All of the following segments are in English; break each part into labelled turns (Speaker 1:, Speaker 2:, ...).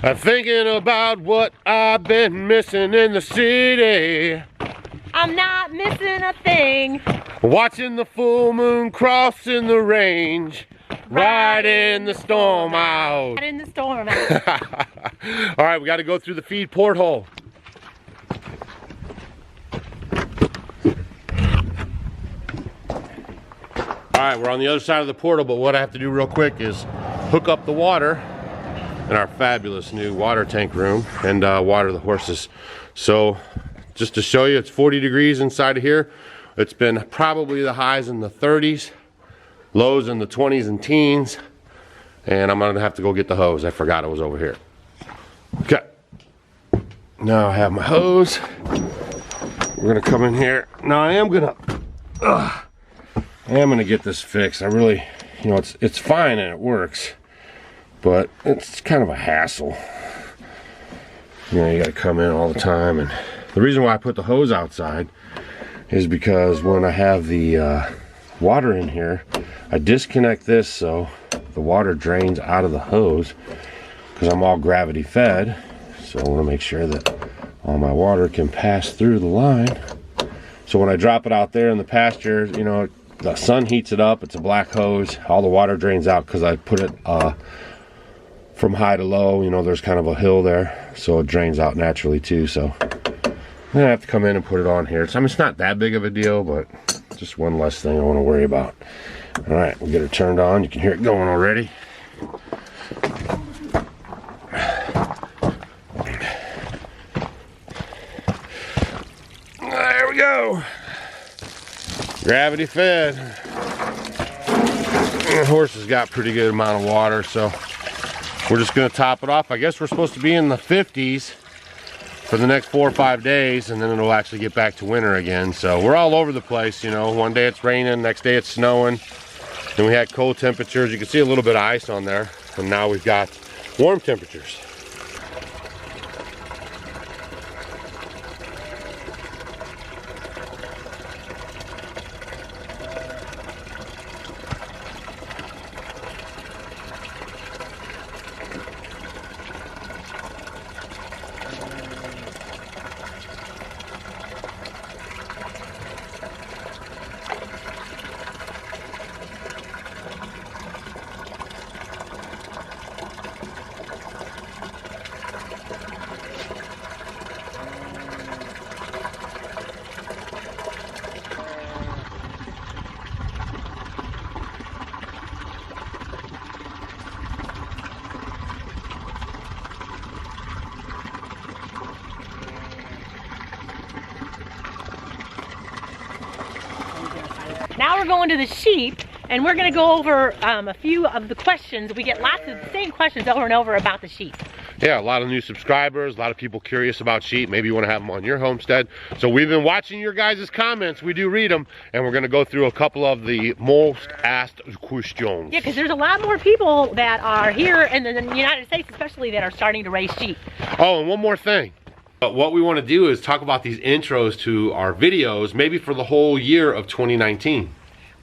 Speaker 1: I'm thinking about what I've been missing in the city.
Speaker 2: I'm not missing a thing.
Speaker 1: Watching the full moon crossing the range. Riding the storm out.
Speaker 2: Riding the storm out.
Speaker 1: All right, we got to go through the feed porthole. All right, we're on the other side of the portal, but what I have to do real quick is hook up the water in our fabulous new water tank room and water the horses. So just to show you, it's 40 degrees inside of here. It's been probably the highs in the 30s, lows in the 20s and teens, and I'm gonna have to go get the hose. I forgot it was over here. Okay, now I have my hose. We're gonna come in here. Now I am gonna get this fixed. I really, you know, it's fine and it works, but it's kind of a hassle. You know, you gotta come in all the time, and the reason why I put the hose outside is because when I have the water in here, I disconnect this so the water drains out of the hose, because I'm all gravity fed. So I want to make sure that all my water can pass through the line. So when I drop it out there in the pasture, you know, the sun heats it up. It's a black hose. All the water drains out because I put it from high to low. You know, there's kind of a hill there, so it drains out naturally too. So I'm gonna have to come in and put it on here. So, I mean, it's not that big of a deal, but just one less thing I want to worry about. All right, we'll get it turned on. You can hear it going already. There we go. Gravity fed. The horse has got pretty good amount of water, so we're just gonna top it off. I guess we're supposed to be in the 50s for the next 4 or 5 days, and then it'll actually get back to winter again. So we're all over the place, you know. One day it's raining, next day it's snowing. Then we had cold temperatures. You can see a little bit of ice on there, and now we've got warm temperatures.
Speaker 2: Now we're going to the sheep, and we're going to go over a few of the questions. We get lots of the same questions over and over about the sheep.
Speaker 1: Yeah, a lot of new subscribers, a lot of people curious about sheep. Maybe you want to have them on your homestead. So we've been watching your guys' comments. We do read them, and we're going to go through a couple of the most asked questions.
Speaker 2: Yeah, because there's a lot more people that are here in the United States, especially, that are starting to raise sheep.
Speaker 1: Oh, and one more thing. But what we want to do is talk about these intros to our videos, maybe for the whole year of 2019.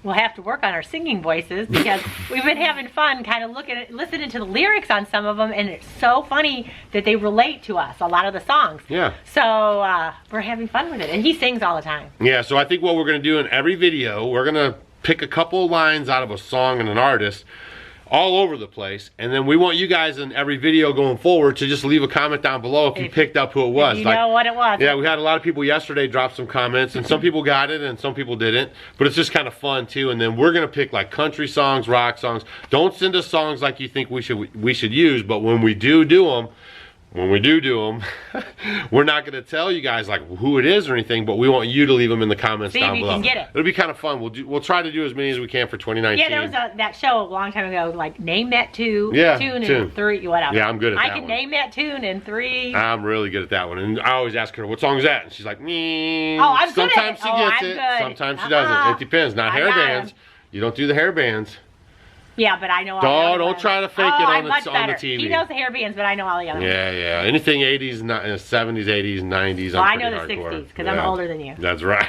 Speaker 2: We'll have to work on our singing voices, because we've been having fun kind of listening to the lyrics on some of them, and it's so funny that they relate to us, a lot of the songs.
Speaker 1: Yeah.
Speaker 2: So we're having fun with it, and he sings all the time.
Speaker 1: Yeah, so I think what we're going to do in every video, we're going to pick a couple of lines out of a song and an artist, all over the place, and then we want you guys in every video going forward to just leave a comment down below if you picked up who it was.
Speaker 2: If you know what it was.
Speaker 1: Yeah, we had a lot of people yesterday drop some comments, and some people got it and some people didn't, but it's just kind of fun too. And then we're gonna pick like country songs, rock songs. Don't send us songs like you think we should use, but when we do them, we're not going to tell you guys like who it is or anything, but we want you to leave them in the comments down below. See if you can get it. It'll be kind of fun. We'll try to do as many as we can for 2019.
Speaker 2: Yeah, there was that show a long time ago, like name that tune in 3, whatever.
Speaker 1: Yeah, I'm good at that one.
Speaker 2: I can name that tune in 3.
Speaker 1: I'm really good at that one, and I always ask her, what song is that? And she's like, me.
Speaker 2: Oh, I'm good at it.
Speaker 1: Sometimes she gets it, sometimes she doesn't. It depends. Not hair bands. You don't do the hair bands.
Speaker 2: Yeah, but I know all the other
Speaker 1: Don't
Speaker 2: ones.
Speaker 1: try to fake it on the TV.
Speaker 2: He knows the hair bands, but I know all the other ones.
Speaker 1: Yeah. Anything 80s, 70s, 80s, 90s,
Speaker 2: well,
Speaker 1: I'm
Speaker 2: I know the
Speaker 1: hardcore.
Speaker 2: 60s, because I'm older than you.
Speaker 1: That's right.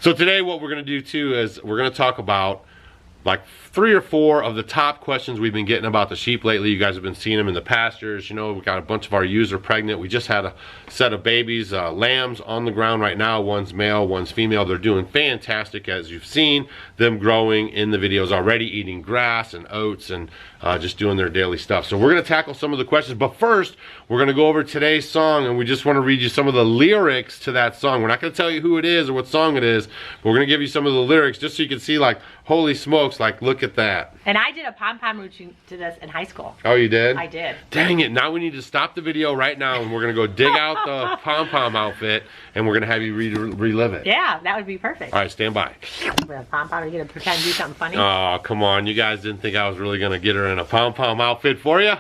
Speaker 1: So today what we're going to do too is we're going to talk about like 3 or 4 of the top questions we've been getting about the sheep lately. You guys have been seeing them in the pastures. You know, we got a bunch of our ewes are pregnant. We just had a set of babies, lambs on the ground right now. One's male, one's female. They're doing fantastic, as you've seen them growing in the videos already, eating grass and oats and just doing their daily stuff. So we're going to tackle some of the questions, but first we're going to go over today's song, and we just want to read you some of the lyrics to that song. We're not going to tell you who it is or what song it is, but we're going to give you some of the lyrics just so you can see, like, holy smokes, like, look at that.
Speaker 2: And I did a pom-pom routine to this in high school.
Speaker 1: Oh, you did?
Speaker 2: I did.
Speaker 1: Dang it, now we need to stop the video right now, and we're going to go dig out the pom-pom outfit, and we're going to have you relive it.
Speaker 2: Yeah, that would be perfect.
Speaker 1: All right, stand by.
Speaker 2: Pom-pom, are you going to pretend to do something funny?
Speaker 1: Oh, come on. You guys didn't think I was really going to get her in a pom-pom outfit for you?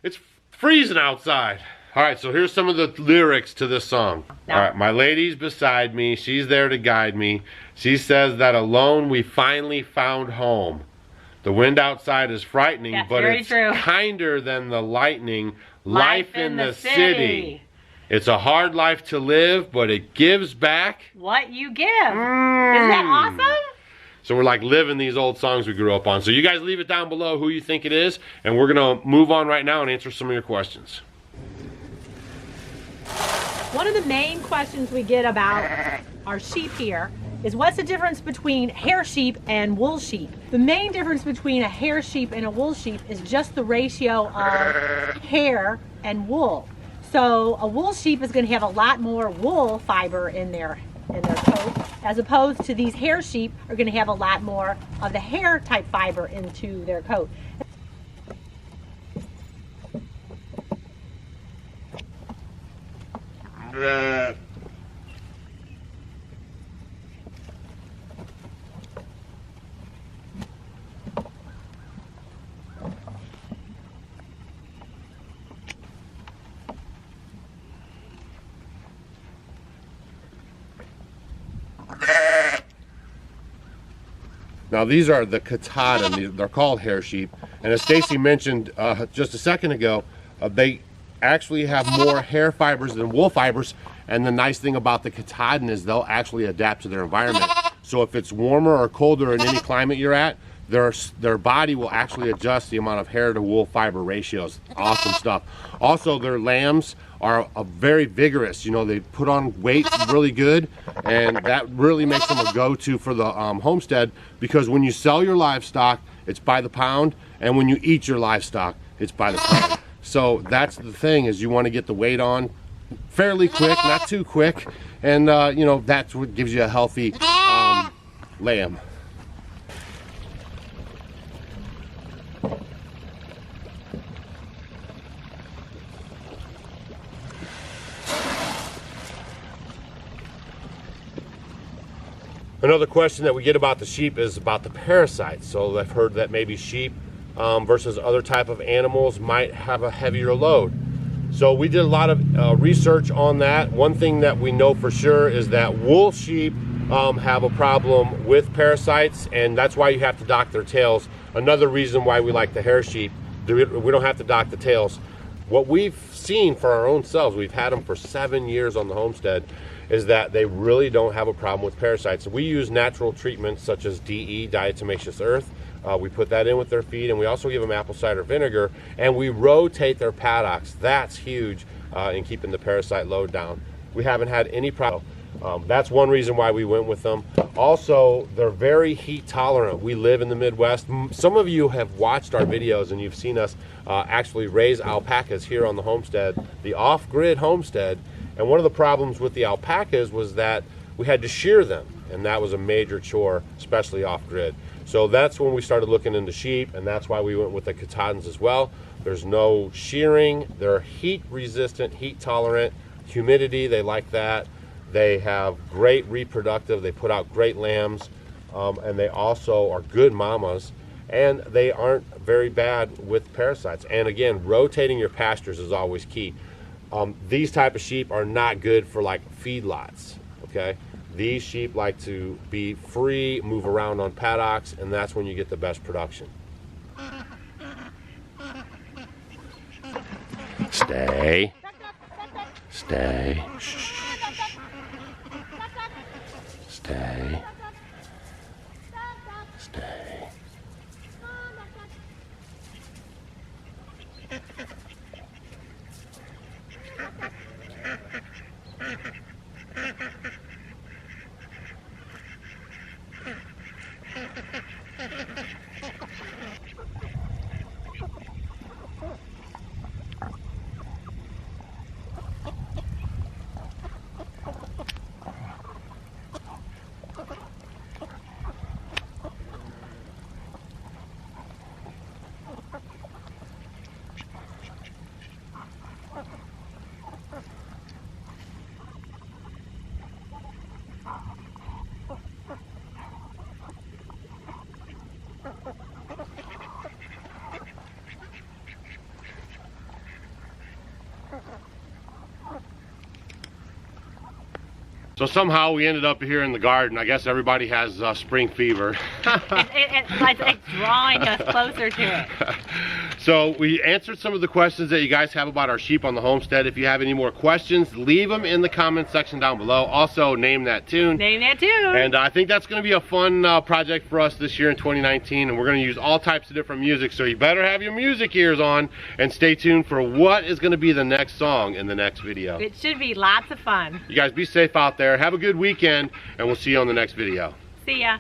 Speaker 1: It's freezing outside. All right, so here's some of the lyrics to this song.
Speaker 2: No.
Speaker 1: All right, my lady's beside me. She's there to guide me. She says that alone we finally found home. The wind outside is frightening,
Speaker 2: That's
Speaker 1: but
Speaker 2: very
Speaker 1: it's
Speaker 2: true.
Speaker 1: kinder than the lightning. Life in the city. It's a hard life to live, but it gives back
Speaker 2: What you give. Isn't that awesome?
Speaker 1: So we're like living these old songs we grew up on. So you guys leave it down below who you think it is, and we're gonna move on right now and answer some of your questions.
Speaker 2: One of the main questions we get about our sheep here is what's the difference between hair sheep and wool sheep? The main difference between a hair sheep and a wool sheep is just the ratio of hair and wool. So a wool sheep is going to have a lot more wool fiber in their coat, as opposed to these hair sheep are going to have a lot more of the hair type fiber into their coat.
Speaker 1: Now these are the Katahdin. They're called hair sheep, and as Stacy mentioned just a second ago, they actually have more hair fibers than wool fibers. And the nice thing about the Katahdin is they'll actually adapt to their environment. So if it's warmer or colder in any climate you're at, their body will actually adjust the amount of hair to wool fiber ratios. Awesome stuff. Also, their lambs are very vigorous. You know, they put on weight really good, and that really makes them a go-to for the homestead, because when you sell your livestock, it's by the pound, and when you eat your livestock, it's by the pound. So that's the thing, is you want to get the weight on fairly quick, not too quick, and you know, that's what gives you a healthy lamb. Another question that we get about the sheep is about the parasites. So I've heard that maybe sheep versus other type of animals might have a heavier load. So we did a lot of research on that. One thing that we know for sure is that wool sheep have a problem with parasites, and that's why you have to dock their tails. Another reason why we like the hair sheep, we don't have to dock the tails. What we've seen for our own selves, we've had them for 7 years on the homestead, is that they really don't have a problem with parasites. We use natural treatments such as DE, diatomaceous earth. We put that in with their feed, and we also give them apple cider vinegar, and we rotate their paddocks. That's huge in keeping the parasite load down. We haven't had any problem. That's one reason why we went with them. Also, they're very heat tolerant. We live in the Midwest. Some of you have watched our videos and you've seen us actually raise alpacas here on the homestead, the off-grid homestead. And one of the problems with the alpacas was that we had to shear them, and that was a major chore, especially off-grid. So that's when we started looking into sheep, and that's why we went with the Katahdins as well. There's no shearing. They're heat resistant, heat tolerant, humidity, they like that. They have great reproductive, they put out great lambs, and they also are good mamas, and they aren't very bad with parasites. And again, rotating your pastures is always key. These type of sheep are not good for like feedlots, okay? These sheep like to be free, move around on paddocks, and that's when you get the best production. Stay. Stay. Shh. Stay. Stay. So somehow we ended up here in the garden. I guess everybody has spring fever.
Speaker 2: It's drawing us closer to it.
Speaker 1: So we answered some of the questions that you guys have about our sheep on the homestead. If you have any more questions, leave them in the comment section down below. Also, name that tune.
Speaker 2: Name that tune.
Speaker 1: And I think that's going to be a fun project for us this year in 2019. And we're going to use all types of different music. So you better have your music ears on and stay tuned for what is going to be the next song in the next video.
Speaker 2: It should be lots of fun.
Speaker 1: You guys be safe out there. Have a good weekend, and we'll see you on the next video.
Speaker 2: See ya.